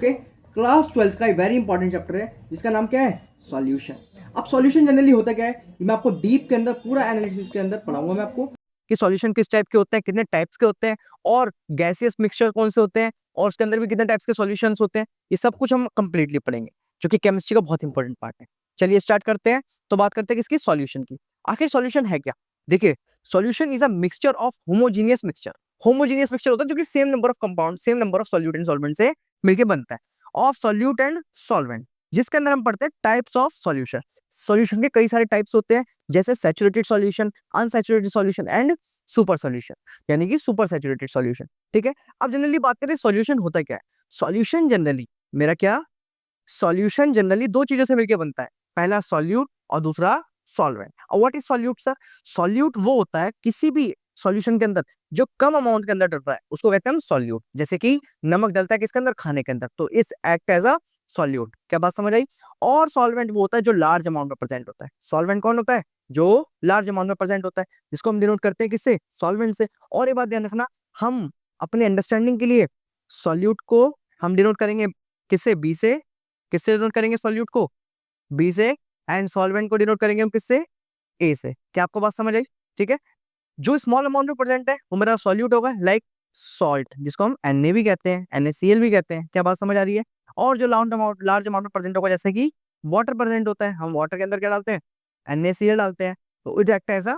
Okay, class 12th का एक very important chapter है जिसका नाम क्या है, सॉल्यूशन। अब सॉल्यूशन जनरली होता क्या है, मैं आपको डीप के अंदर पूरा एनालिसिस के अंदर पढ़ाऊंगा मैं आपको कि सॉल्यूशन किस टाइप के होते हैं, कितने टाइप्स के होते हैं, और गैसियस मिक्सचर कौन से होते हैं, और उसके अंदर भी कितने टाइप्स के सॉल्यूशंस होते हैं। ये सब कुछ हम कंप्लीटली पढ़ेंगे, जो कि केमिस्ट्री का बहुत इंपॉर्टेंट पार्ट है। चलिए स्टार्ट करते हैं। तो बात करते हैं किसकी, सॉल्यूशन की। आखिर सॉल्यूशन है क्या? देखिए, solution is a mixture of homogeneous mixture. Homogeneous mixture होता है जो कि same number of compound, same number of solute and solvent से मिलकर बनता है, ऑफ सॉल्यूट एंड सॉल्वेंट, जिसके अंदर हम पढ़ते हैं टाइप्स ऑफ सॉल्यूशन। सॉल्यूशन के कई सारे टाइप्स होते हैं, जैसे saturated solution, unsaturated solution and super solution, यानी कि सुपर सैचुरेटेड सॉल्यूशन। ठीक है, अब जनरली बात करें सॉल्यूशन होता क्या है। सॉल्यूशन जनरली मेरा क्या, सॉल्यूशन जनरली दो चीजों से मिलकर बनता है, पहला सॉल्यूट और दूसरा सॉल्वेंट। और what is solute sir? Solute वो होता है किसी भी सॉल्यूशन के अंदर जो कम अमाउंट के अंदर डलता है, उसको कहते हैं हम सॉल्यूट। जैसे कि नमक डलता है किसके अंदर, खाने के अंदर, तो इस एक्ट एज अ सॉल्यूट। क्या बात समझ आई? और सॉल्वेंट वो होता है जो लार्ज अमाउंट में प्रेजेंट होता है। सॉल्वेंट कौन होता है? जो लार्ज अमाउंट में प्रेजेंट होता है, जिसको हम डिनोट करते हैं किससे, सॉल्वेंट से। और ये बात ध्यान रखना, हम अपने अंडरस्टैंडिंग के लिए सॉल्यूट को हम डिनोट करेंगे किससे, बी से। किससे डिनोट करेंगे सॉल्यूट को, बी से। एंड सॉल्वेंट को डिनोट करेंगे हम किससे, ए से। क्या आपको बात समझ आई? ठीक है, जो स्मॉल अमाउंट में प्रेजेंट है वो मेरा सॉल्यूट होगा, लाइक सॉल्ट, जिसको हम Na भी कहते हैं, NaCl भी कहते हैं। क्या बात समझ आ रही है? और जो लार्ज अमाउंट में प्रेजेंट होगा, जैसे कि वाटर प्रेजेंट होता है, हम वाटर के अंदर क्या डालते हैं, NaCl डालते हैं, तो it act as a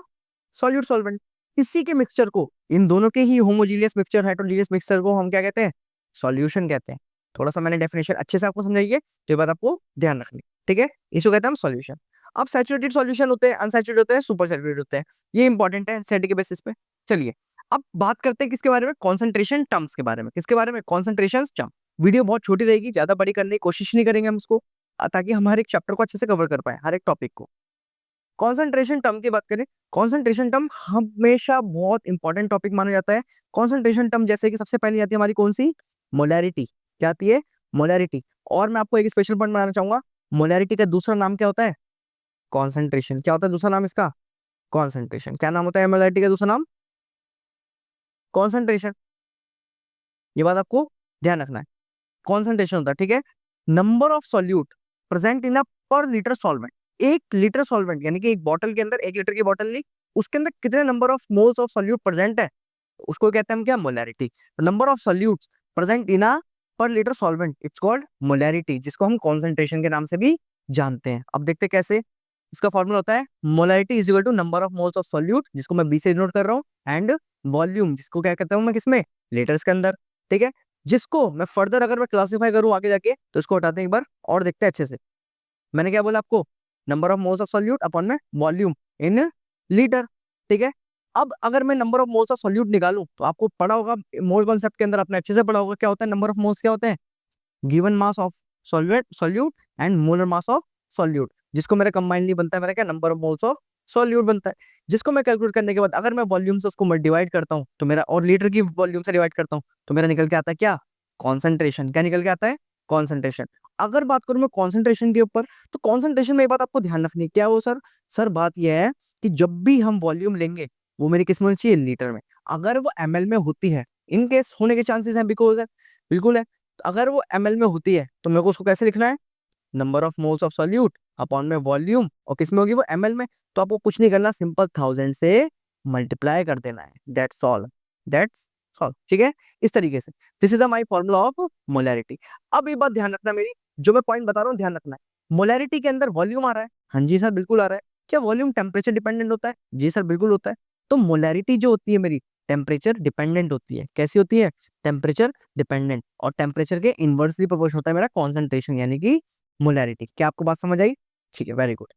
solute solvent. इसी के मिक्सचर को, इन दोनों के ही होमोजीनियस मिक्सचर, हेटेरोजीनियस मिक्सचर को हम क्या कहते हैं, सॉल्यूशन कहते हैं। थोड़ा सा मैंने डेफिनेशन अच्छे से आपको समझाइए, तो ये बात आपको ध्यान रखनी। ठीक है, इसको कहते हैं हम सॉल्यूशन। अब सैचुरेटेड सॉल्यूशन होते हैं, अनसैचुरेटेड होते हैं, सुपर सैचुरेटेड होते हैं। ये इंपॉर्टेंट है एनसीईआरटी के बेसिस पे। चलिए अब बात करते हैं किसके बारे में, कॉन्सेंट्रेशन टर्म्स के बारे में। किसके बारे में, कॉन्सेंट्रेशन टर्म। वीडियो बहुत छोटी रहेगी, ज्यादा बड़ी करने की कोशिश नहीं करेंगे हम इसको, ताकि हम हर एक चैप्टर को अच्छे से कवर कर पाए, हर एक टॉपिक को। कॉन्सेंट्रेशन टर्म की बात करें, कॉन्सेंट्रेशन टर्म हमेशा बहुत इंपॉर्टेंट टॉपिक माना जाता है। कॉन्सेंट्रेशन टर्म जैसे कि सबसे पहले आती है हमारी कौन सी, मोलैरिटी। क्या आती है, मोलैरिटी। और मैं आपको एक स्पेशल पॉइंट बनाना चाहूंगा, मोलैरिटी का दूसरा नाम क्या होता है, कॉन्सेंट्रेशन। क्या होता है दूसरा नाम इसका, कॉन्सेंट्रेशन। क्या नाम होता है मोलैरिटी का दूसरा नाम, कॉन्सेंट्रेशन। ये बात आपको ध्यान रखना है, कॉन्सेंट्रेशन होता है। ठीक है, number of solute present in a per litre solvent. एक लीटर सॉल्वेंट, यानी कि एक बॉटल के अंदर, एक लीटर की बॉटल ली, उसके अंदर कितने number of moles of solute present है, उसको कहते हैं हम क्या, molarity. Number of solutes present in a per litre solvent, it's called molarity, जिसको हम कॉन्सेंट्रेशन के नाम से भी जानते हैं। अब देखते हैं कैसे। इसका फॉर्मूला होता है molarity is equal to number of moles of solute, जिसको मैं बी से डिनोट कर रहा हूँ, एंड वॉल्यूम, जिसको क्या कहता हूँ मैं, किसमें, लीटर्स के अंदर। ठीक है, जिसको मैं फर्दर अगर मैं क्लासीफाई करूँ आगे जाके, तो इसको हटाते हैं एक बार और देखते हैं अच्छे से। मैंने क्या बोला आपको, number of moles of solute upon में वॉल्यूम इन लीटर। ठीक है, अब अगर मैं number of moles of solute निकालूं, तो आपको पढ़ा होगा मोल कॉन्सेप्ट के अंदर, आपने अच्छे से पढ़ा होगा क्या होता है नंबर ऑफ मोल्स, क्या होता है, given mass of solvent solute and molar mass of solute, जिसको मेरा कंबाइनली बनता है मेरा क्या, number of moles of solute बनता है। जिसको मैं कैलकुलेट करने के बाद अगर मैं वॉल्यूम से उसको डिवाइड करता हूँ, तो मेरा, और लीटर की वॉल्यूम से डिवाइड करता हूँ, तो मेरा निकल के आता है क्या, कॉन्सेंट्रेशन। क्या निकल के आता है, कॉन्सेंट्रेशन। अगर बात करूं मैं कॉन्सेंट्रेशन के ऊपर, तो कॉन्सेंट्रेशन में एक बात आपको ध्यान रखनी है, क्या वो सर, सर बात यह है कि जब भी हम वॉल्यूम लेंगे, वो मेरी किस में होनी चाहिए, लीटर में। अगर वो ml में होती है, इन केस होने के चांसेस हैं, बिकॉज है, बिल्कुल है। तो अगर वो ml में होती है, तो मेरे को उसको कैसे लिखना है, number of moles of solute upon में वॉल्यूम, और किसमें होगी वो, ml में। तो आपको कुछ नहीं करना, सिंपल 1000 से मल्टीप्लाई कर देना है, दैट्स ऑल, दैट्स ऑल। ठीक है, इस तरीके से this is a my formula of molarity. अब ये बात ध्यान रखना मेरी, जो मैं पॉइंट बता रहा हूँ ध्यान रखना है। मोलैरिटी के अंदर वॉल्यूम आ रहा है, हाँ जी सर बिल्कुल आ रहा है। क्या वॉल्यूम टेम्परेचर डिपेंडेंट होता है, जी सर बिल्कुल होता है। तो मोलैरिटी जो होती है मेरी, टेम्परेचर डिपेंडेंट होती है। कैसी होती है, टेम्परेचर डिपेंडेंट, और टेम्परेचर के इनवर्सली प्रोपोर्शनल होता है मेरा कॉन्सेंट्रेशन, यानी कि मोलैरिटी। क्या आपको बात समझ आई? ठीक है, वेरी गुड।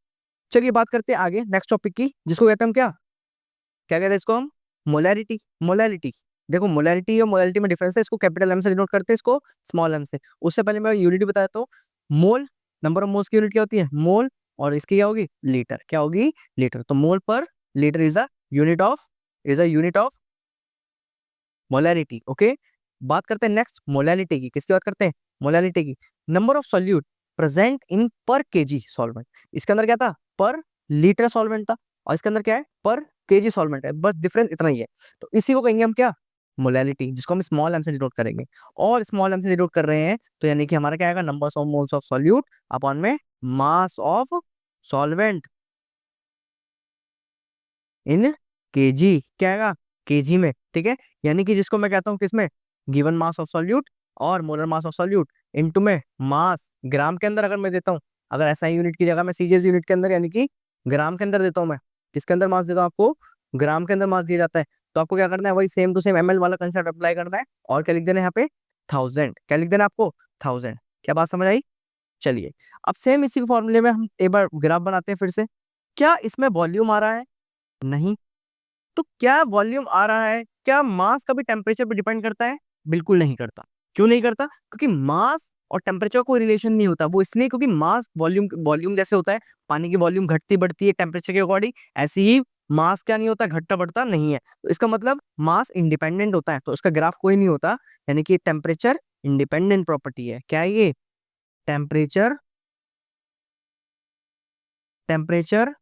चलिए बात करते हैं आगे नेक्स्ट टॉपिक की, जिसको कहते हैं हम क्या, क्या कहते हैं इसको हम, मोलैरिटी। मोलैरिटी, देखो मोलैरिटी और मोलैरिटी में डिफरेंस है, इसको कैपिटल एम से डिनोट करते हैं, इसको स्मॉल एम से। उससे पहले मैं यूनिट बताता हूँ। मोल, नंबर ऑफ मोल्स की यूनिट क्या होती है, मोल, और इसकी क्या होगी, लीटर। क्या होगी, लीटर। तो मोल पर litre is a unit of, is a unit of molarity. Okay, बात करते हैं नेक्स्ट मोलैरिटी की। किसकी बात करते हैं, मोलैरिटी की। नंबर ऑफ सॉल्यूट प्रेजेंट इन पर केजी सॉल्वेंट। इसके अंदर क्या था, पर लीटर सॉल्वेंट था, और इसके अंदर क्या है, पर केजी सॉल्वेंट है, बस डिफरेंस इतना ही है। तो इसी को कहेंगे हम क्या, मोलैलिटी, जिसको हम स्मॉल एम से डिनोट करेंगे, और स्मॉल एम से डिनोट कर रहे हैं तो यानी कि हमारा क्या आएगा, numbers of moles of solute upon में mass of solvent in KG, क्या आएगा, केजी में, ठीक है। यानी कि जिसको मैं कहता हूँ किसमें, गिवन मास ऑफ सॉल्यूट और molar mass of solute into में मास ग्राम के अंदर अगर मैं देता हूँ, अगर एसआई यूनिट की जगह मैं सीजीएस यूनिट के अंदर यानी कि ग्राम के अंदर देता हूँ, मैं किसके अंदर मास देता हूँ आपको, ग्राम के अंदर मास दिया जाता है, तो आपको क्या करना है, वही सेम टू सेम एमएल वाला कंसेप्ट अप्लाई करना है, और क्या लिख देना है यहाँ पे, 1000, क्या लिख देना है आपको, 1000। क्या बात समझ आई। चलिए, अब सेम इसी फॉर्मूले में हम एक बार ग्राफ बनाते हैं फिर से। क्या इसमें वॉल्यूम आ रहा है, नहीं। तो क्या वॉल्यूम आ रहा है, क्या मास कभी टेम्परेचर पर डिपेंड करता है, बिल्कुल नहीं करता। क्यों नहीं करता, क्योंकि मास और टेम्परेचर का कोई रिलेशन नहीं होता। वो इसलिए क्योंकि मास वॉल्यूम वॉल्यूम जैसे होता है, पानी की वॉल्यूम घटती बढ़ती है टेम्परेचर के अकॉर्डिंग, ऐसे ही मास क्या नहीं होता, घटता बढ़ता नहीं है। तो इसका मतलब मास इंडिपेंडेंट होता है, तो इसका ग्राफ कोई नहीं होता, यानी कि टेम्परेचर इंडिपेंडेंट प्रॉपर्टी है। क्या है ये, टेम्परेचर, टेम्परेचर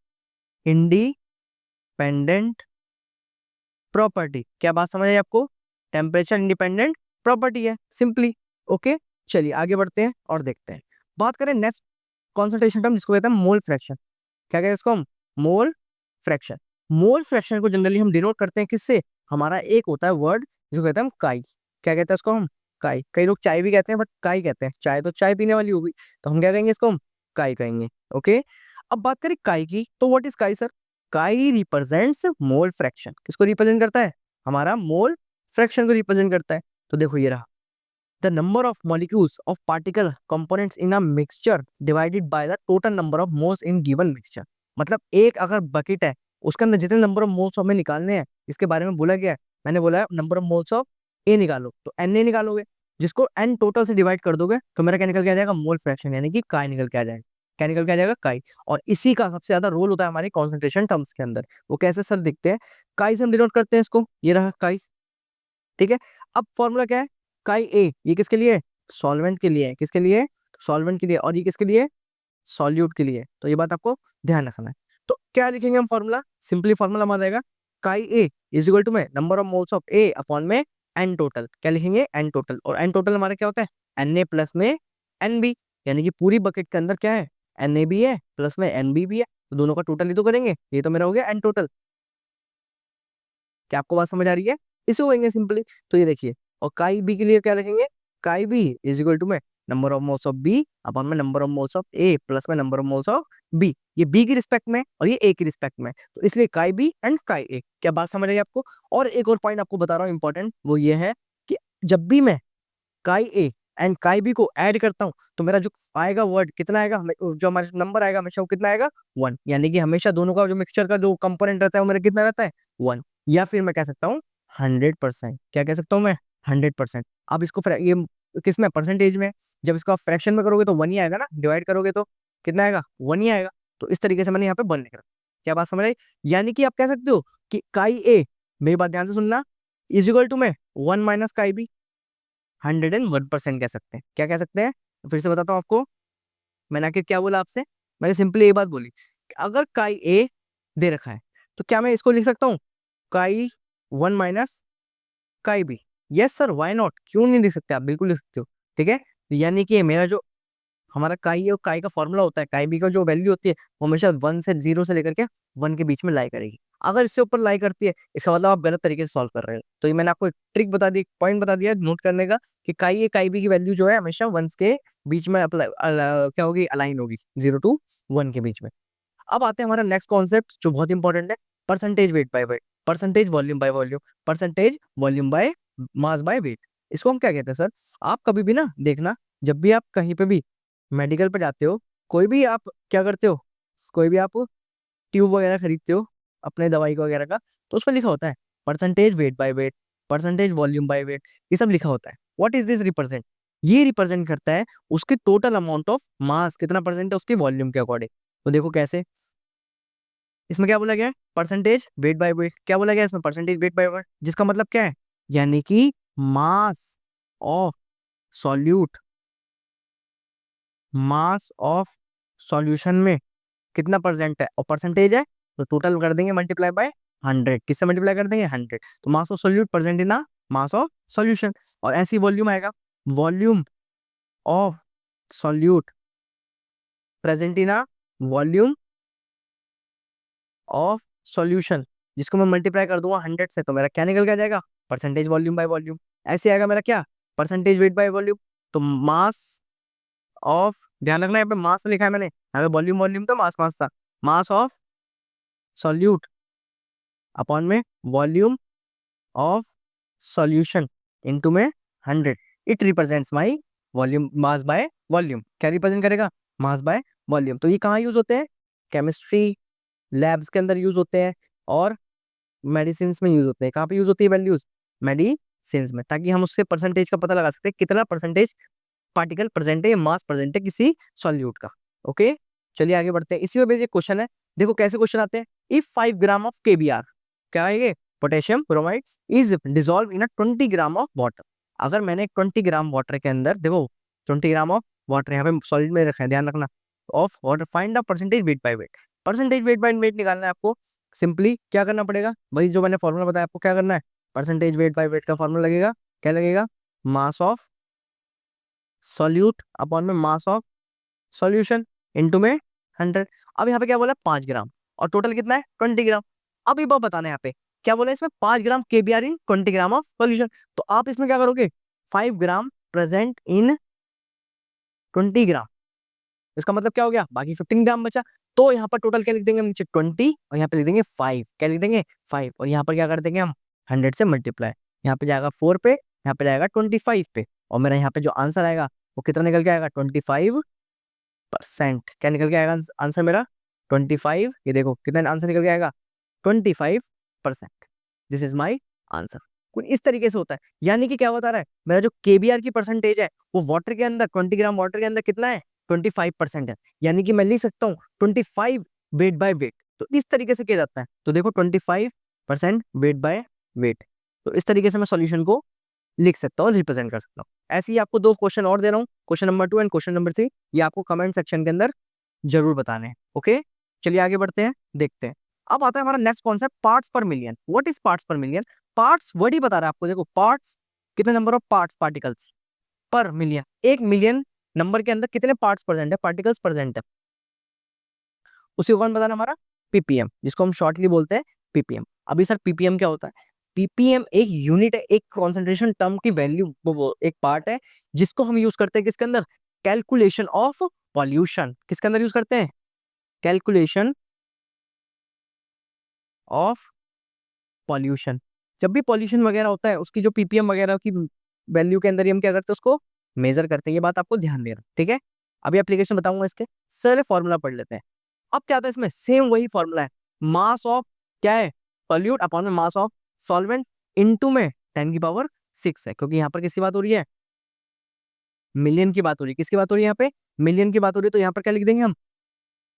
इंडिपेंडेंट प्रॉपर्टी। क्या बात समझ आई आपको, टेम्परेचर इंडिपेंडेंट प्रॉपर्टी है सिंपली। ओके, चलिए आगे बढ़ते हैं और देखते हैं। बात करें नेक्स्ट कॉन्सेंट्रेशन टर्म, जिसको कहते हैं मोल फ्रैक्शन। क्या कहते हैं इसको हम, मोल फ्रैक्शन। मोल फ्रैक्शन को जनरली हम डिनोट करते हैं किससे, हमारा एक होता है वर्ड जिसको कहते हैं हम काई। क्या कहते हैं इसको हम, काई। कई लोग चाय भी कहते हैं बट काई कहते हैं, चाय तो चाय पीने वाली होगी, तो हम क्या कहेंगे इसको, हम काई कहेंगे। ओके, अब बात करें काई की, तो व्हाट इज काई सर, काई रिप्रेजेंट्स मोल फ्रैक्शन। किसको रिप्रेजेंट करता है, हमारा मोल फ्रैक्शन को रिप्रेजेंट करता है। तो देखो ये रहा, the number of molecules of particle components in a mixture divided by the total number of moles in given mixture. मतलब एक अगर बकेट है, उसके अंदर जितने नंबर ऑफ मोल्स हमें निकालने हैं, इसके बारे में बोला गया है। मैंने बोला है नंबर ऑफ मोल्स ऑफ ए निकालो, तो एन ए निकालोगे, जिसको एन टोटल से डिवाइड कर दोगे तो मेरा क्या निकल के आ जाएगा, मोल फ्रैक्शन, यानी कि काई निकल के आ जाएगा। क्या निकल के आ जाएगा, काई। और इसी का सबसे ज्यादा रोल होता है हमारे कॉन्सेंट्रेशन टर्म्स के अंदर। वो कैसे सर दिखते हैं, काई से हम डिनोट करते हैं इसको, ये रहा काई, ठीक है। अब फॉर्मूला क्या है, काई ए, ये किसके लिए, सॉल्वेंट के लिए है, किसके लिए, सॉल्वेंट के लिए, और ये किसके लिए, सॉल्यूट के लिए। तो ये बात आपको ध्यान रखना है। तो क्या लिखेंगे हम फॉर्मूला, सिंपली फॉर्मूला हमारा रहेगा काई ए इज इक्वल टू में number of moles of A upon में एन टोटल। क्या लिखेंगे, एन टोटल, और एन टोटल हमारा क्या होता है, एन ए प्लस में एन बी, यानी कि पूरी बकेट के अंदर क्या है, एन ए भी है प्लस में एन बी भी है, तो दोनों का टोटल ही तो करेंगे, ये तो मेरा हो गया एन टोटल। क्या आपको बात समझ आ रही है, इसे होंगे सिंपली। तो ये देखिए, और काई बी के लिए क्या लिखेंगे, chi B is equal to में number of moles of B upon में number of moles of A plus में number of moles of B. ये बी की रिस्पेक्ट में और ये ए की रिस्पेक्ट में, तो इसलिए काई बी एंड काई ए। क्या बात समझ आई आपको। और एक और पॉइंट आपको बता रहा हूँ इंपॉर्टेंट, वो ये है कि जब भी मैं काई ए एंड काई बी को ऐड करता हूँ तो मेरा जो आएगा वर्ड कितना आएगा, जो हमारा नंबर आएगा हमेशा वो कितना आएगा, 1। यानी कि हमेशा दोनों का जो मिक्सचर का जो कंपोनेंट रहता है वो मेरा कितना रहता है, 1। या फिर मैं कह सकता हूँ 100%। क्या कह सकता हूँ मैं, 100%। अब इसको ये किस में, परसेंटेज में, जब इसको आप फ्रैक्शन में करोगे तो 1 ही आएगा ना, डिवाइड करोगे तो कितना आएगा, 1 ही आएगा। तो इस तरीके से मैंने यहाँ पे 1 लिख रखा। क्या बात समझ आई। यानी कि आप कह सकते हो कि काई ए, मेरी बात ध्यान से सुनना, इज इक्वल टू में 1 माइनस काई बी, 101% कह सकते हैं। क्या कह सकते हैं, फिर से बताता हूँ आपको, मैंने आखिर क्या बोला आपसे, मैंने सिंपली ये बात बोली कि अगर काई ए दे रखा है तो क्या मैं इसको लिख सकता हूँ, काई 1 minus chi B. Yes sir, why not, क्यों नहीं लिख सकते, आप बिल्कुल लिख सकते हो, ठीक है। यानी कि मेरा जो हमारा काई है, काई का फॉर्मूला होता है, काई बी का जो वैल्यू होती है वो हमेशा 1 से 0 से लेकर के 1 के बीच में लाई करेगी। अगर इससे ऊपर लाई करती है, इसका मतलब आप गलत तरीके से सॉल्व कर रहे हो। तो ये मैंने आपको एक ट्रिक बता दी, पॉइंट बता दिया नोट करने का, कि काई ए काई बी की वैल्यू जो है हमेशा 1 के बीच में क्या होगी, अलाइन होगी, 0 to 1 के बीच में। अब आते हैं हमारा नेक्स्ट कॉन्सेप्ट जो बहुत इंपॉर्टेंट है, percentage weight by weight, percentage volume by volume, percentage volume by mass by weight. इसको हम क्या कहते हैं सर, आप कभी भी ना देखना, जब भी आप कहीं पे भी मेडिकल पे जाते हो, कोई भी आप क्या करते हो, कोई भी आप ट्यूब वगैरह खरीदते हो अपने दवाई का वगैरह का, तो उस पर लिखा होता है percentage weight by weight, percentage volume by weight, ये सब लिखा होता है। व्हाट इज दिस रिप्रेजेंट, ये रिप्रेजेंट करता है उसके टोटल अमाउंट ऑफ मास कितना परसेंट है उसके वॉल्यूम के अकॉर्डिंग। तो देखो कैसे, इसमें क्या बोला गया है, परसेंटेज वेट बाय वेट। क्या बोला गया है इसमें, परसेंटेज वेट बाय वेट, जिसका मतलब क्या है, यानी कि mass of solute, mass of solution में कितना परसेंट है, और परसेंटेज है तो टोटल कर देंगे मल्टीप्लाई बाय 100। किससे मल्टीप्लाई कर देंगे, 100। तो mass of solute percent in mass of solution. और ऐसी वॉल्यूम आएगा, volume of solute present in a volume of solution, जिसको मैं मल्टीप्लाई कर दूंगा 100 से, तो मेरा क्या निकल के आ जाएगा, परसेंटेज वॉल्यूम बाय वॉल्यूम। ऐसे आएगा मेरा क्या, परसेंटेज वेट बाय वॉल्यूम। तो मास ऑफ, ध्यान रखना यहाँ पे मास लिखा है मैंने, यहाँ पे वॉल्यूम वॉल्यूम तो मास मास था, मास ऑफ सॉल्यूट अपॉन में वॉल्यूम ऑफ सॉल्यूशन इनटू में 100, it represents my volume, mass by volume. क्या रिप्रेजेंट करेगा, मास बाय वॉल्यूम। तो ये कहाँ यूज होते हैं, केमिस्ट्री लैब्स के अंदर यूज होते हैं, और मेडिसिन में यूज होते हैं। कहाँ पे यूज होती है वैल्यूज, मेडिसिन में, ताकि हम उससे परसेंटेज का पता लगा सकते हैं कितना परसेंटेज पार्टिकल प्रेजेंट है या मास प्रेजेंट है किसी सॉल्यूट का। ओके, चलिए आगे बढ़ते हैं। इसी में बेसिक क्वेश्चन है, देखो कैसे क्वेश्चन आते हैं। इफ 5 ग्राम ऑफ केबीआर, क्या है ये, potassium bromide, is dissolve in 20 gram of water. अगर मैंने 20 ग्राम वाटर के अंदर, देखो 20 ग्राम ऑफ वाटर यहाँ पे सॉलिड में रखा है, ध्यान रखना, of water, find the percentage weight by weight. Percentage weight by weight निकालना है आपको। सिंपली क्या करना पड़ेगा, वही जो मैंने फॉर्मूला बताया आपको, क्या करना है, परसेंटेज वेट बाय वेट का फॉर्मूला लगेगा, क्या लगेगा, मास ऑफ सॉल्यूट अपॉन में मास ऑफ सॉल्यूशन इनटू में 100। अब यहाँ पे क्या बोला है, 5 ग्राम, और टोटल कितना है, 20 ग्राम। अब ये बात बताना है यहाँ पे, क्या बोला है इसमें, 5 gram KBr in 20 gram of solution. तो आप इसमें क्या करोगे, 5 ग्राम प्रेजेंट इन 20 ग्राम, इसका मतलब क्या हो गया, बाकी 15 ग्राम बचा। तो यहाँ पर टोटल क्या लिख देंगे हम, नीचे 20, और यहाँ पे लिख देंगे 5, क्या लिख देंगे 5, और यहाँ पर क्या कर देंगे हम, 100 से मल्टीप्लाई, यहाँ पे जाएगा 4 पे, यहाँ पे जाएगा 25 पे, और मेरा यहाँ पे जो आंसर आएगा वो कितना निकल के आएगा, 25%। क्या निकल के आएगा आंसर मेरा, 25, ये देखो कितना आंसर निकल के आएगा, 25%। This is my answer. कुछ इस तरीके से होता है, यानी कि क्या बता रहा है, मेरा जो केबीआर की परसेंटेज है वो वाटर के अंदर, 20 ग्राम वाटर के अंदर कितना है, 25% है। यानी कि मैं लिख सकता हूँ 25 वेट बाय वेट। तो इस तरीके से किया जाता है। तो देखो 25% वेट बाय वेट, तो इस तरीके से मैं सॉल्यूशन को लिख सकता हूँ, रिप्रेजेंट कर सकता हूँ। ऐसे ही आपको 2 क्वेश्चन और दे रहा हूँ, question number 2 and question number 3, ये आपको कमेंट सेक्शन के अंदर जरूर बताने हैं। ओके, चलिए आगे बढ़ते हैं, देखते हैं। अब आता है हमारा नेक्स्ट कॉन्सेप्ट, पार्ट्स पर मिलियन। व्हाट इज पार्ट्स पर मिलियन, पार्ट्स वर्ड ही बता रहा है आपको। देखो पार्ट्स, कितने नंबर ऑफ पार्ट्स, पार्टिकल्स पर मिलियन, 1 मिलियन नंबर के अंदर कितने पार्ट्स प्रेजेंट है, पार्टिकल्स प्रेजेंट है, उसी को कौन बताना, हमारा पीपीएम, जिसको हम शॉर्टली बोलते हैं पीपीएम। अभी सर पीपीएम क्या होता है, पीपीएम एक यूनिट है, एक कॉन्सेंट्रेशन टर्म की वैल्यू, वो एक पार्ट है जिसको हम यूज करते हैं किसके अंदर, कैलकुलेशन ऑफ पॉल्यूशन। किसके अंदर यूज करते हैं, कैलकुलेशन ऑफ पॉल्यूशन। जब भी पॉल्यूशन वगैरह होता है उसकी जो पीपीएम वगैरह की वैल्यू के अंदर ही हम क्या करते हैं, उसको मेजर करते हैं। ये बात आपको ध्यान देना, ठीक है। अभी एप्लीकेशन बताऊंगा इसके, चलिए फॉर्मूला पढ़ लेते हैं। अब क्या आता है इसमें, सेम वही फॉर्मूला है, मास ऑफ क्या है, सॉल्यूट अपॉन में मास ऑफ सॉल्वेंट इनटू में 10⁶ है, क्योंकि यहाँ पर किसकी बात हो रही है, मिलियन की बात हो रही है। किसकी बात हो रही है यहाँ पे, मिलियन की बात हो रही है। तो यहाँ पर क्या लिख देंगे हम,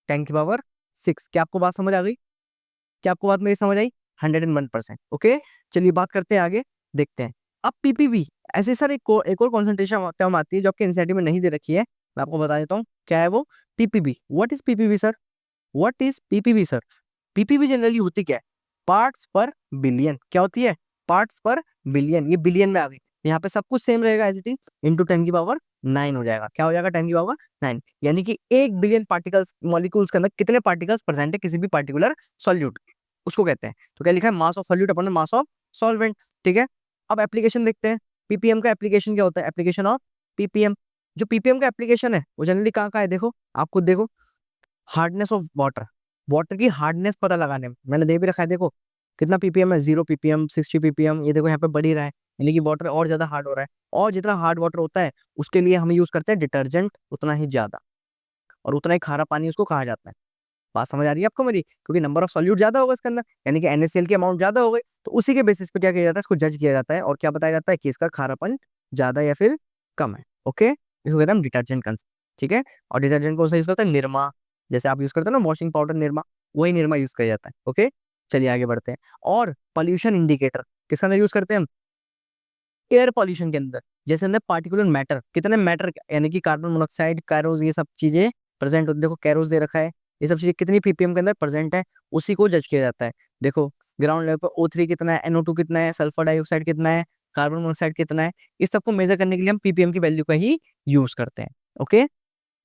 10⁶। क्या आपको बात समझ आ गई, क्या आपको बात मेरी समझ आई, 101%। ओके, चलिए बात करते हैं आगे, देखते हैं। अब पीपीबी, ऐसे सर एक और कॉन्सेंट्रेशन टर्म आती है जो आपके एनसीईआरटी में नहीं दे रखी है, मैं आपको बता देता हूँ क्या है वो, PPB. What is PPB sir, what is PPB sir, PPB generally होती क्या है, पार्ट्स पर बिलियन। क्या होती है, पार्ट्स पर बिलियन, ये बिलियन में आ गई। यहाँ पे सब कुछ सेम रहेगा एज इट इज, इंटू 10⁹ हो जाएगा। क्या हो जाएगा, 10⁹, यानी कि 1 बिलियन पार्टिकल्स, मॉलिक्यूल्स के अंदर कितने पार्टिकल्स प्रेजेंट है किसी भी पार्टिकुलर सॉल्यूट, उसको कहते हैं। तो क्या लिखा है, mass of solute upon mass of solvent, ठीक है। अब एप्लीकेशन देखते हैं, पीपीएम का एप्लीकेशन क्या होता है, एप्लीकेशन ऑफ पीपीएम। जो पीपीएम का एप्लीकेशन है वो जनरली कहाँ का है, देखो आप खुद देखो, हार्डनेस ऑफ वाटर, वाटर की हार्डनेस पता लगाने में, मैंने दे भी रखा है, देखो कितना पीपीएम है, 0 पीपीएम, 60 पीपीएम, ये देखो यहाँ पे बढ़ ही रहा है, यानी कि वाटर और ज्यादा हार्ड हो रहा है। और जितना हार्ड वाटर होता है उसके लिए हम यूज करते हैं डिटर्जेंट उतना ही ज्यादा, और उतना ही खारा पानी उसको कहा जाता है। बात समझ आ रही है आपको मेरी, क्योंकि नंबर ऑफ सॉल्यूट ज्यादा होगा इसके अंदर, यानी कि NaCl की अमाउंट ज्यादा हो गई, तो उसी के बेसिस पे क्या किया जाता है, इसको जज किया जाता है, और क्या बताया जाता है कि इसका खारापन ज्यादा या फिर कम है। ओके, इसको कहते हैं हम डिटर्जेंट कंसेप्ट, ठीक है। और डिटर्जेंट कौन सा यूज करते हैं, निरमा, जैसे आप यूज करते हैं ना वॉशिंग पाउडर निरमा, वही निरमा यूज किया जाता है। ओके, चलिए आगे बढ़ते हैं। और पॉल्यूशन इंडिकेटर किसके अंदर यूज करते हैं हम, एयर पॉल्यूशन के अंदर, जैसे अंदर पार्टिकुलर मैटर, कितने मैटर यानी कि कार्बन मोनोक्साइड, कैरोज, ये सब चीजें प्रेजेंट होती है। देखो कैरोज दे रखा है, ये सब चीजें कितनी पीपीएम के अंदर प्रेजेंट है, उसी को जज किया जाता है। देखो ग्राउंड लेवल पर O3 कितना है, NO2 कितना है, सल्फर डाइऑक्साइड कितना है, कार्बन मोनोऑक्साइड कितना है, इस सबको मेजर करने के लिए हम ppm की वैल्यू का ही यूज करते हैं। ओके,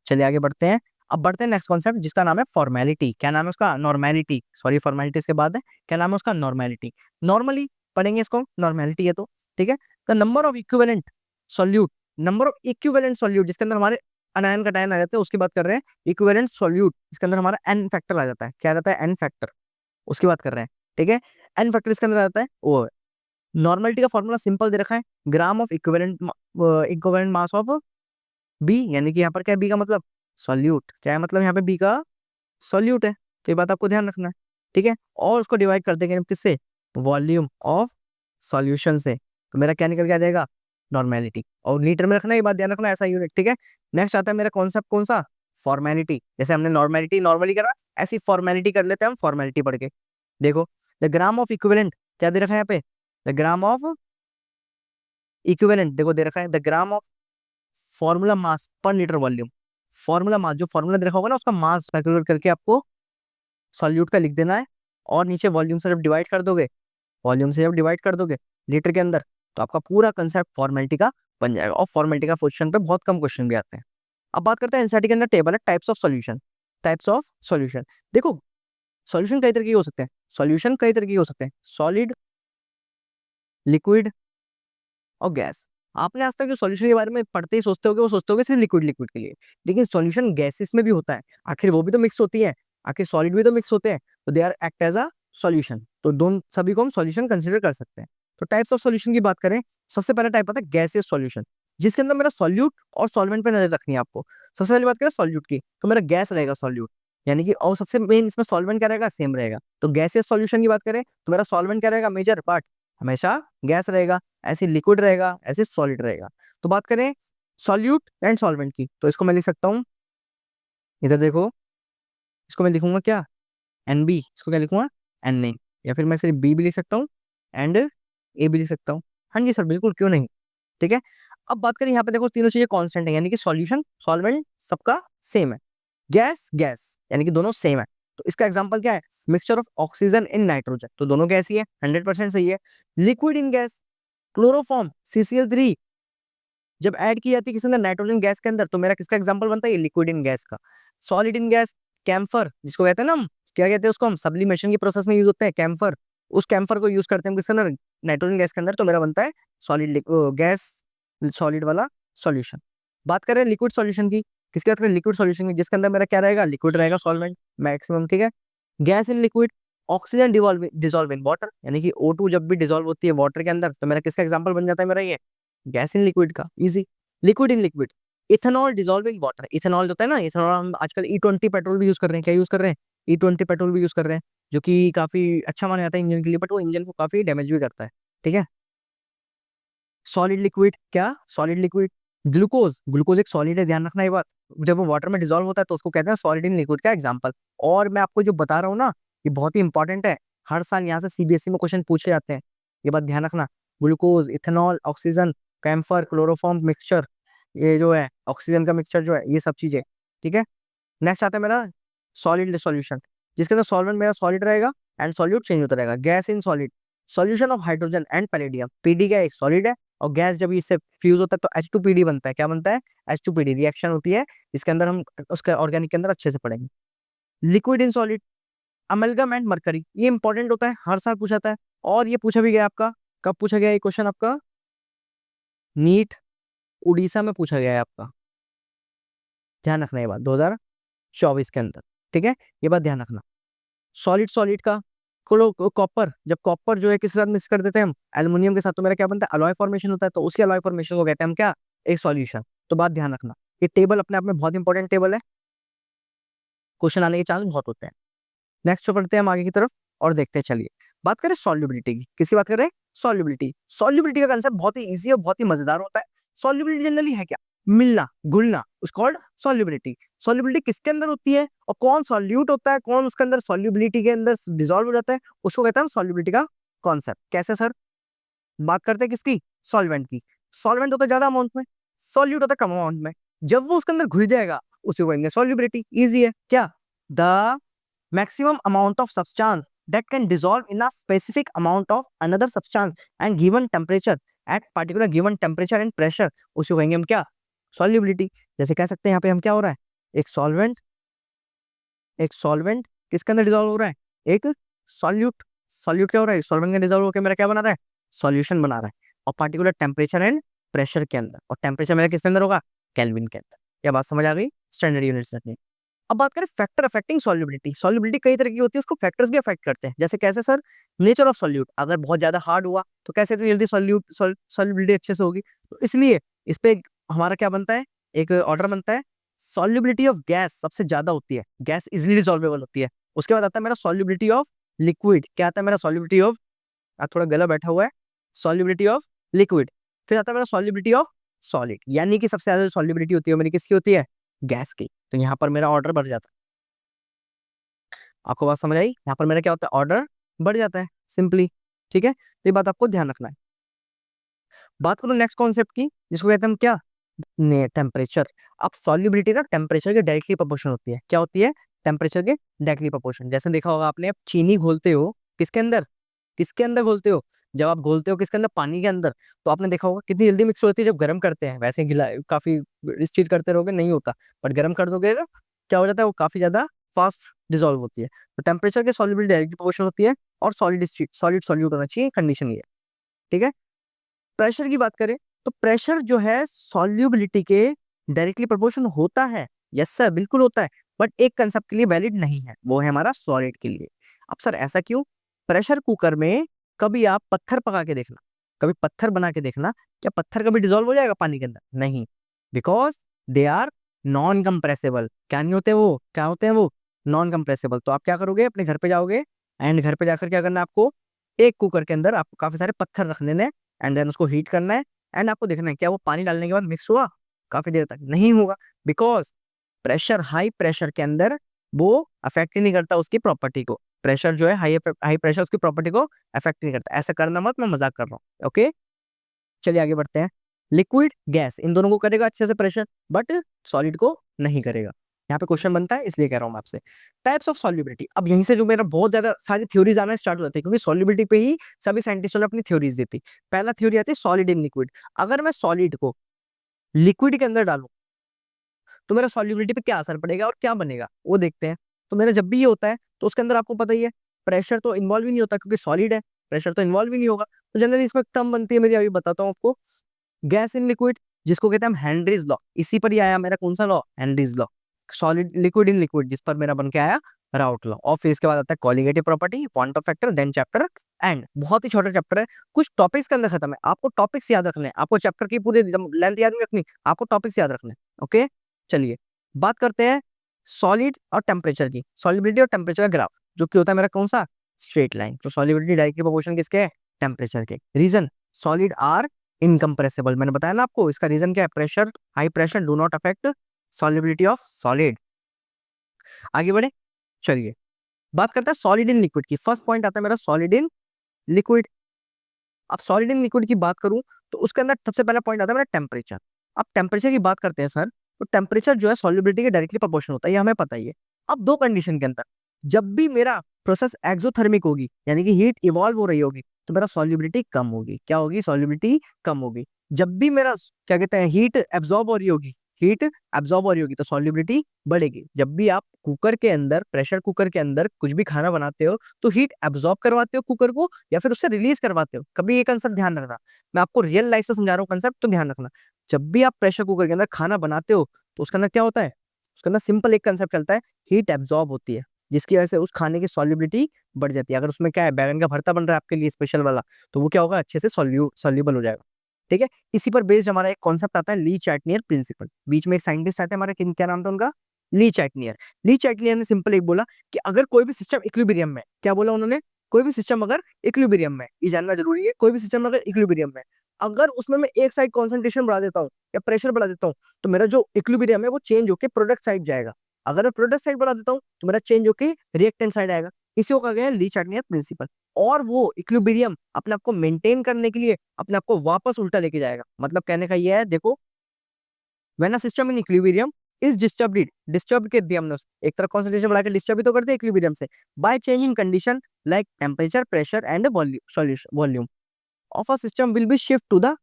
चलिए आगे बढ़ते हैं। अब बढ़ते हैं नेक्स्ट कॉन्सेप्ट जिसका नाम है फॉर्मेलिटी। क्या नाम है उसका? नॉर्मेलिटी। सॉरी, फॉर्मेलिटी इसके बाद है। क्या नाम है उसका? नॉर्मेलिटी। नॉर्मली पढ़ेंगे इसको, नॉर्मेलिटी है तो ठीक है। The number of equivalent solute, number of equivalent solute जिसके अंदर हमारे अनायन कटायन आ जाते हैं, उसकी बात कर रहे हैं। इक्विवेलेंट सॉल्यूट इसके अंदर हमारा एन फैक्टर आ जाता है। क्या आ जाता है? एन फैक्टर, उसकी बात कर रहे हैं। ठीक है, एन फैक्टर इसके अंदर आ जाता है। वो नॉर्मेलिटी का फॉर्मूला सिंपल दे रखा है, gram of equivalent equivalent mass of B, यानी कि यहाँ पर क्या है? बी का मतलब सॉल्यूट। क्या है मतलब यहाँ पे? बी का सॉल्यूट है। तो ये बात आपको ध्यान रखना है। ठीक है, और उसको डिवाइड कर देंगे हम किससे? वॉल्यूम ऑफ सॉल्यूशन से। तो मेरा क्या निकल के आ जाएगा? नॉर्मेलिटी। और लीटर में रखना, ये बात ध्यान रखना, ऐसा यूनिट। ठीक है, नेक्स्ट आता है मेरा कॉन्सेप्ट कौन सा? फॉर्मेलिटी। जैसे हमने नॉर्मेलिटी नॉर्मली करा, ऐसी फॉर्मेलिटी कर लेते हैं हम फॉर्मेलिटी पढ़ के। देखो, द ग्राम ऑफ इक्विवेलेंट क्या दे रखा है यहाँ पे? द ग्राम ऑफ इक्विवेलेंट देखो दे रखा है, the gram of formula mass पर लीटर वॉल्यूम। फॉर्मूला मास, जो फॉर्मूला दे रखा होगा ना, उसका मास कैलकुलेट करके आपको सॉल्यूट का लिख देना है। और नीचे वॉल्यूम से जब डिवाइड कर दोगे, वॉल्यूम से जब डिवाइड कर दोगे लीटर के अंदर, तो आपका पूरा कंसेप्ट फॉर्मेलिटी का बन जाएगा। और फॉर्मेलिटी का क्वेश्चन पे बहुत कम क्वेश्चन भी आते हैं। अब बात करते हैं एनसीईआरटी के अंदर टेबल है types of solution. Types of solution, देखो सॉल्यूशन कई तरह के हो सकते हैं। सॉल्यूशन कई तरह के हो सकते हैं, सॉलिड, लिक्विड और गैस। आपने आज तक जो सॉल्यूशन के बारे में पढ़ते ही सोचते होगे, वो सोचते होगे सिर्फ लिक्विड लिक्विड के लिए, लेकिन सॉल्यूशन गैसेस में भी होता है। आखिर वो भी तो मिक्स होती है, आखिर सॉलिड भी तो मिक्स होते हैं, तो they are act as a solution. तो दोनों सभी को हम सॉल्यूशन कंसिडर कर सकते हैं। तो टाइप्स ऑफ सॉल्यूशन की बात करें, सबसे पहला टाइप आता है गैसियस सॉल्यूशन, जिसके अंदर मेरा सॉल्यूट और सॉल्वेंट पे नजर रखनी है आपको। सबसे पहले बात करें सॉल्यूट की, तो मेरा गैस रहेगा सॉल्यूट, यानी कि और सबसे मेन इसमें सॉल्वेंट क्या रहेगा? सेम रहेगा। तो गैसियस सॉल्यूशन की बात करें तो मेरा सॉल्वेंट क्या रहेगा? मेजर पार्ट हमेशा गैस रहेगा, ऐसे लिक्विड रहेगा, ऐसे सॉलिड रहेगा। तो बात करें सॉल्यूट एंड सॉल्वेंट की, तो इसको मैं लिख सकता हूँ, इधर देखो, इसको मैं लिखूंगा क्या? N B. इसको क्या लिखूंगा? N A. या फिर मैं सिर्फ बी भी लिख सकता हूँ एंड ए भी लिख सकता हूँ। हाँ जी सर, बिल्कुल, क्यों नहीं। ठीक है, अब बात करें यहाँ पे देखो तीनों चीजें कांस्टेंट है, यानी कि सॉल्यूशन सॉल्वेंट सबका सेम है। गैस गैस यानी कि दोनों सेम है। तो इसका एग्जांपल क्या है? Mixture of oxygen in nitrogen, तो दोनों गैस ही है, 100% सही है। Liquid in gas, chloroform CCl3 जब ऐड की जाती है किसी अंदर नाइट्रोजन गैस के अंदर, तो मेरा किसका एग्जांपल बनता है? ये लिक्विड इन गैस का। सॉलिड इन गैस, कैम्फर जिसको कहते हैं ना हम, क्या कहते हैं उसको? हम सब्लिमेशन की प्रोसेस में यूज होते हैं कैम्फर। उस कैम्फर को यूज करते हैं किसके अंदर? नाइट्रोजन गैस के अंदर। तो मेरा बनता है सॉलिड गैस, सॉलिड वाला सॉल्यूशन। बात करें लिक्विड सॉल्यूशन की, किसकी बात करें? लिक्विड सॉल्यूशन की, जिसके अंदर मेरा क्या रहेगा? लिक्विड रहेगा, सॉल्वेंट मैक्सिमम। ठीक है, gas in liquid, oxygen dissolve in water, यानी कि O2 जब भी डिजोल्व होती है वाटर के अंदर, तो मेरा किसका एग्जांपल बन जाता है? मेरा ये गैस इन लिक्विड का, easy. Liquid in liquid, ethanol dissolve in water. Ethanol होता है ना, इथेनॉल हम आजकल E20 पेट्रोल भी यूज कर रहे हैं। क्या यूज कर रहे हैं? E20 पेट्रोल भी यूज कर रहे हैं, जो कि काफी अच्छा माना जाता है इंजन के लिए, बट वो इंजन को काफी डैमेज भी करता है। ठीक है, सॉलिड लिक्विड, क्या सॉलिड लिक्विड? ग्लूकोज, ग्लूकोज एक सॉलिड है, ध्यान रखना ये बात। जब वो वाटर में डिजोल्व होता है तो उसको कहते हैं सॉलिड इन लिक्विड का एग्जांपल। और मैं आपको जो बता रहा हूँ ना, ये बहुत ही इंपॉर्टेंट है, हर साल यहाँ से CBSE में क्वेश्चन पूछे जाते हैं, ये बात ध्यान रखना। Glucose, ethanol, oxygen, camphor, chloroform mixture, ये जो है ऑक्सीजन का मिक्सचर जो है, ये सब चीजें। ठीक है, नेक्स्ट आता है मेरा सॉलिड सॉल्यूशन, जिसके अंदर सॉल्वेंट मेरा सॉलिड रहेगा एंड सॉल्यूट चेंज होता रहेगा। Gas in solid, solution of hydrogen and palladium. PD क्या एक सॉलिड है, और गैस जब इससे फ्यूज होता है तो H2PD बनता है। क्या बनता है? H2PD रिएक्शन होती है, इसके अंदर हम उसके ऑर्गेनिक के अंदर अच्छे से पढ़ेंगे। Liquid in solid, amalgam and mercury, ये इंपॉर्टेंट होता है, हर साल पूछा जाता है। और ये पूछा भी गया आपका, कब पूछा गया ये क्वेश्चन? आपका नीट उड़ीसा में पूछा गया है आपका, ध्यान रखना ये बात, 2024 के अंदर। ठीक है, ये बात ध्यान रखना। सॉलिड सॉलिड का कॉपर, जब कॉपर जो है किसके साथ मिक्स कर देते हैं हम? एल्युमिनियम के साथ, तो मेरा क्या बनता है? अलॉय फॉर्मेशन होता है, तो उसी अलॉय फॉर्मेशन को कहते हैं हम क्या? एक सॉल्यूशन। तो बात ध्यान रखना, ये टेबल अपने आप में बहुत इंपॉर्टेंट टेबल है, क्वेश्चन आने के चांस बहुत होते हैं। नेक्स्ट पढ़ते हैं हम आगे की तरफ और देखते हैं। चलिए बात करें सॉल्युबिलिटी की, किसकी बात करें? सॉल्युबिलिटी। सॉल्युबिलिटी का कंसेप्ट बहुत ही इजी और बहुत ही मजेदार होता है। सॉल्युबिलिटी जनरली है क्या? मिलना, घुलना, उस कॉल्ड सॉल्युबिलिटी। सॉल्युबिलिटी किसके अंदर होती है और कौन सॉल्यूट होता है, कौन उसके अंदर सॉल्युबिलिटी के अंदर डिसॉल्व हो जाता है, उसको कहते हैं सॉल्युबिलिटी का कॉन्सेप्ट। कैसे सर? बात करते हैं किसकी? सॉल्वेंट की। सॉल्वेंट होता है ज्यादा अमाउंट में, सॉल्यूट होता है कम अमाउंट में। जब वो उसके अंदर घुल जाएगा उसी को कहेंगे सॉल्युबिलिटी। इजी है क्या? The maximum amount of substance that can dissolve in a specific amount of another substance and given temperature at particular given temperature and pressure, उसे कहेंगे हम क्या, solubility। जैसे कह सकते हैं यहाँ पे हम क्या हो रहा है, एक सॉल्वेंट किसके अंदर डिजोल्व हो रहा है, एक सॉल्यूट। सॉल्यूट क्या हो रहा है, सॉल्वेंट में डिजोल्व होकर मेरा क्या बना रहा है, सॉल्यूशन बना रहा है, और पार्टिकुलर टेम्परेचर एंड प्रेशर के अंदर। और टेम्परेचर मेरा किसके अंदर होगा, केल्विन के अंदर। क्या बात समझ आ गई, स्टैंडर्ड यूनिट्स रखनी। अब बात करें फैक्टर अफेक्टिंग सॉल्युबिलिटी। सॉल्युबिलिटी कई तरह की होती है, उसको फैक्टर्स भी अफेक्ट करते हैं। जैसे कैसे सर, नेचर ऑफ सॉल्यूट, अगर बहुत ज्यादा हार्ड हुआ तो कैसे इतनी जल्दी सॉल्युबिलिटी अच्छे से होगी, तो इसलिए इस पे हमारा क्या बनता है, एक ऑर्डर बनता है। सॉल्युबिलिटी ऑफ गैस सबसे ज्यादा होती है, गैस इजिली डिसॉल्वेबल होती है। उसके बाद आता है मेरा सॉल्युबिलिटी ऑफ लिक्विड। क्या आता है मेरा, सॉल्युबिलिटी ऑफ, थोड़ा गला बैठा हुआ है, सॉल्युबिलिटी ऑफ लिक्विड। फिर आता है मेरा सॉल्युबिलिटी ऑफ सॉलिड, यानी कि सबसे ज्यादा सॉल्युबिलिटी होती है मेरी किसकी होती है, गैस की। तो यहाँ पर मेरा ऑर्डर बढ़ जाता है। आपको बात समझ आई, यहाँ पर मेरा क्या होता है, ऑर्डर बढ़ जाता है सिंपली। ठीक है, तो ये बात आपको ध्यान रखना है। बात करो नेक्स्ट कॉन्सेप्ट की, जिसको कहते हैं हम क्या, टेम्परेचर। अब सॉल्युबिलिटी ना टेम्परेचर के डायरेक्टली प्रोपोर्शन होती है। क्या होती है, टेम्परेचर के डायरेक्टली प्रोपोर्शन। जैसे देखा होगा आपने, आप चीनी घोलते हो किसके अंदर, किसके अंदर घोलते हो, जब आप घोलते हो किसके अंदर, पानी के अंदर। तो आपने देखा होगा कितनी जल्दी मिक्स होती है जब गर्म करते हैं। वैसे गिला काफी स्टीर करते रहोगे नहीं होता, बट गर्म कर दोगे ना क्या हो जाता है, वो काफी ज्यादा फास्ट डिजोल्व होती है। तो टेम्परेचर के सॉल्युबिलिटी डायरेक्टली प्रोपोर्शन होती है, और सॉलिड सॉल्यूट होना चाहिए, कंडीशन ये है। ठीक है, प्रेशर की बात करें तो प्रेशर जो है सॉल्युबिलिटी के डायरेक्टली प्रोपोर्शन होता है। यस सर, बिल्कुल होता है, बट एक कंसेप्ट के लिए वैलिड नहीं है, वो है हमारा सॉलिड के लिए। अब सर ऐसा क्यों, प्रेशर कुकर में कभी आप पत्थर पका के देखना, कभी पत्थर बना के देखना, क्या पत्थर कभी डिजोल्व हो जाएगा पानी के अंदर, नहीं, because they are non compressible. क्या नहीं होते वो, क्या होते हैं वो, नॉन कंप्रेसिबल। तो आप क्या करोगे, अपने घर पे जाओगे, एंड घर पे जाकर क्या करना है आपको, एक कुकर के अंदर आपको काफी सारे पत्थर रखने हैं, एंड देन उसको हीट करना है, एंड आपको देखना है क्या वो पानी डालने के बाद मिक्स हुआ, काफी देर तक नहीं होगा, बिकॉज प्रेशर, हाई प्रेशर के अंदर वो अफेक्ट ही नहीं करता उसकी प्रॉपर्टी को। प्रेशर जो है, हाई प्रेशर उसकी प्रॉपर्टी को अफेक्ट नहीं करता। ऐसा करना मत, मैं मजाक कर रहा हूँ। ओके, चलिए आगे बढ़ते हैं। लिक्विड गैस इन दोनों को करेगा अच्छे से प्रेशर, बट सॉलिड को नहीं करेगा। यहाँ पे क्वेश्चन बनता है, इसलिए कह रहा हूँ मैं आपसे। टाइप्स ऑफ सॉल्युबिलिटी, अब यहीं से जो मेरा बहुत ज्यादा सारी थ्योरीज आना स्टार्ट हो जाती है, क्योंकि सॉल्युबिलिटी पे ही सभी साइंटिस्टों ने अपनी थ्योरीज दी थी। पहला थ्योरी आती है सॉलिड इन लिक्विड। अगर मैं सॉलिड को लिक्विड के अंदर डालूं तो मेरा सॉल्युबिलिटी पे क्या असर पड़ेगा और क्या बनेगा, वो देखते हैं। तो मेरा जब भी ये होता है तो उसके अंदर आपको पता ही है, प्रेशर तो इन्वॉल्व ही नहीं होता, क्योंकि सॉलिड है, प्रेशर तो इन्वॉल्व ही नहीं होगा। तो जनरली इसमें टर्म बनती है मेरी, अभी बताता हूँ आपको, गैस इन लिक्विड, जिसको कहते हैं हम हेनरीज लॉ। इसी पर ही आया मेरा कौन सा law, Henry's law. Solid liquid in liquid, जिस पर मेरा बन के आया राउट लॉ। और फिर इसके बाद आता है colligative property, point of factor, then chapter end. बहुत ही छोटा चैप्टर है, कुछ टॉपिक्स के अंदर खत्म है। आपको टॉपिक्स याद रखने हैं, आपको चैप्टर की पूरी लेंथ याद नहीं रखनी, आपको टॉपिक्स याद रखने हैं। ओके, चलिए बात करते हैं सॉलिड और टेम्परेचर की। सॉलिबिलिटी और टेम्परेचर का ग्राफ जो कि होता है मेरा कौन सा, स्ट्रेट लाइन। तो सॉलिबिलिटी डायरेक्टली प्रोपोर्शन किसके है, टेम्परेचर के। Reason, solid are incompressible. मैंने बताया ना आपको, इसका रीजन क्या है, pressure, high pressure do not affect solubility of solid. आगे बढ़े, चलिए बात करते हैं सॉलिड इन लिक्विड की। फर्स्ट पॉइंट आता है मेरा सॉलिड इन लिक्विड। अब सॉलिड इन लिक्विड की बात करूं तो उसके अंदर सबसे पहला पॉइंट आता है मेरा टेम्परेचर। अब टेम्परेचर की बात करते हैं सर, तो टेम्परेचर जो है सॉल्युबिलिटी के डायरेक्टली प्रोपोर्शनल होता है, ये हमें पता ही है। अब दो कंडीशन के अंदर, जब भी मेरा प्रोसेस एक्सोथर्मिक होगी, यानी कि हीट इवॉल्व हो रही होगी, तो मेरा सॉल्युबिलिटी कम होगी। क्या होगी, सॉल्युबिलिटी कम होगी। जब भी मेरा क्या कहते हैं, हीट एब्जॉर्ब हो रही होगी, हीट एब्जॉर्ब हो रही होगी, तो सॉल्युबिलिटी बढ़ेगी। जब भी आप कुकर के अंदर, प्रेशर कुकर के अंदर कुछ भी खाना बनाते हो, तो हीट एब्जॉर्ब करवाते हो कुकर को, या फिर उससे रिलीज करवाते हो। कभी ये कंसेप्ट ध्यान रखना, मैं आपको रियल लाइफ से समझा रहा हूँ कंसेप्ट, तो ध्यान रखना। जब भी आप प्रेशर कुकर के अंदर खाना बनाते हो, तो उसके अंदर क्या होता है, उसके अंदर सिंपल एक कंसेप्ट चलता है, हीट एब्जॉर्ब होती है, जिसकी वजह से उस खाने की सॉल्युबिलिटी बढ़ जाती है। अगर उसमें क्या है, बैगन का भरता बन रहा है आपके लिए स्पेशल वाला, तो वो क्या होगा, अच्छे से सॉल्युबल हो जाएगा। ठीक है, इसी पर बेस्ड हमारा एक कॉन्सेप्ट आता है ली चाटनियर प्रिंसिपल। बीच में एक साइंटिस्ट आते हैं हमारे, क्या नाम था उनका, ली चाटनियर। ली चाटनियर ने सिंपल एक बोला कि अगर कोई भी सिस्टम इक्विलिब्रियम में, क्या बोला उन्होंने, कोई भी सिस्टम अगर इक्विलिब्रियम में, ये जानना जरूरी है, कोई भी सिस्टम अगर इक्विलिब्रियम में, अगर उसमें मैं एक साइड कॉन्सेंट्रेशन बढ़ा देता हूँ या प्रेशर बढ़ा देता हूँ, तो मेरा जो इक्विलिब्रियम है वो चेंज होकर प्रोडक्ट साइड जाएगा। अगर मैं प्रोडक्ट साइड बढ़ा देता हूँ तो मेरा चेंज होकर रिएक्टेंट साइड आएगा। इसी को कहा गया है ली चाटनियर प्रिंसिपल। और वो इक्विलिब्रियम अपने आप को मेंटेन करने के लिए अपने आप को वापस उल्टा लेके जाएगा। मतलब कहने का ये है, देखो, when a system in equilibrium is disturbed, disturb कर दिया हमने, एक तरफ कंसंट्रेशन बढ़ा के डिस्टर्ब ही तो करते हैं इक्विलिब्रियम से, by change in condition like temperature, pressure and volume of a system will be shift to the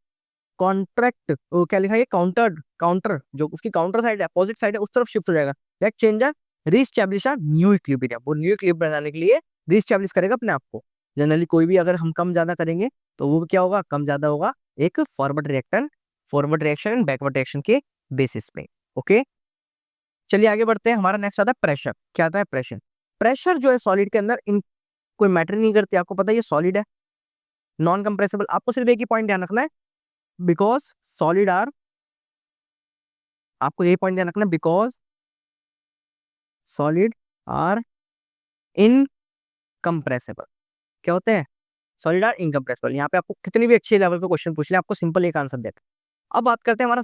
contract, वो क्या लिखा है, काउंटर्ड, काउंटर जो उसकी काउंटर साइड है, अपोजिट साइड है, उस तरफ शिफ्ट हो जाएगा। That change re-establish a new equilibrium, वो न्यू इक्विलिब्रियम बनाने के लिए रीस्टैब्लिश करेगा अपने आप को। जनरली कोई भी अगर हम कम ज्यादा करेंगे तो वो क्या होगा, कम ज्यादा होगा एक forward reaction and backward reaction के बेसिस पे। ओके, चलिए आगे बढ़ते हैं। हमारा नेक्स्ट आता है प्रेशर। क्या आता है, प्रेशर। प्रेशर जो है सॉलिड के अंदर इन कोई मैटर नहीं करती, आपको पता है ये सॉलिड है, नॉन कंप्रेसिबल। आपको सिर्फ एक ही पॉइंट ध्यान रखना है, बिकॉज सॉलिड आर, आपको यही पॉइंट ध्यान रखना है, बिकॉज सॉलिड आर इनकम्प्रेसिबल। क्या होते हैं, सॉलिड आर इनकम्प्रेसिबल। यहाँ पे आपको कितनी भी अच्छे लेवल पे क्वेश्चन पूछ ले, आपको सिंपल एक आंसर देता है। अब बात करते हैं हमारा